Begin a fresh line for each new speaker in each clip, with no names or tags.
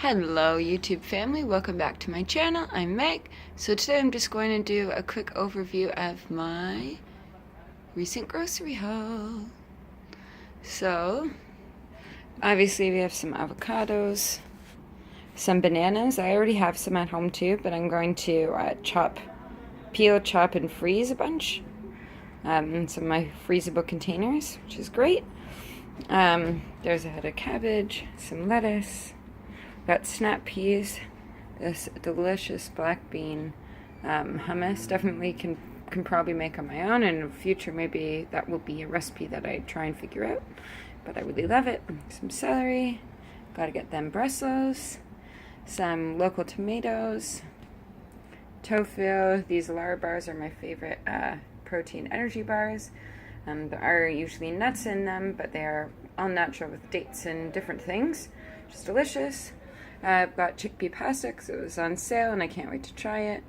Hello YouTube family, welcome back to my channel. I'm Meg. So today I'm just going to do a quick overview of my recent grocery haul. So obviously we have some avocados, some bananas. I already have some at home too, but I'm going to peel, chop, and freeze a bunch in some of my freezable containers, which is great. There's a head of cabbage, some lettuce. Got snap peas, this delicious black bean hummus. Definitely can probably make on my own, and in the future maybe that will be a recipe that I try and figure out. But I really love it. Some celery, gotta get them Brussels, some local tomatoes, tofu. These Lara bars are my favorite protein energy bars. There are usually nuts in them, but they are all natural with dates and different things. Just delicious. I've got chickpea pasta because it was on sale and I can't wait to try it.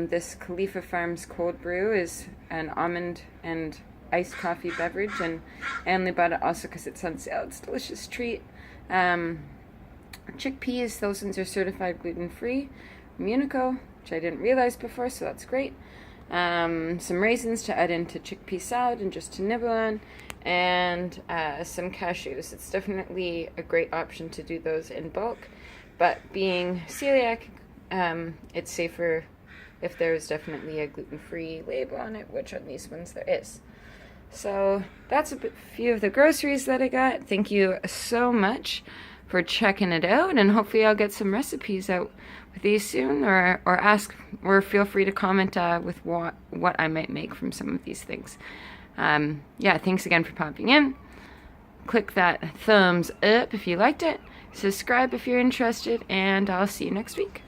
This Khalifa Farms cold brew is an almond and iced coffee beverage, and I only bought it also because it's on sale. It's a delicious treat. Chickpeas, those ones are certified gluten-free. Munico, which I didn't realize before, so that's great. Some raisins to add into chickpea salad and just to nibble on, and some cashews. It's definitely a great option to do those in bulk, but being celiac, it's safer if there's definitely a gluten-free label on it, which on these ones there is. So that's a few of the groceries that I got. Thank you so much for checking it out, and hopefully I'll get some recipes out with these soon, or feel free to comment with what I might make from some of these things. Yeah, thanks again for popping in. Click that thumbs up if you liked it. Subscribe if you're interested, and I'll see you next week.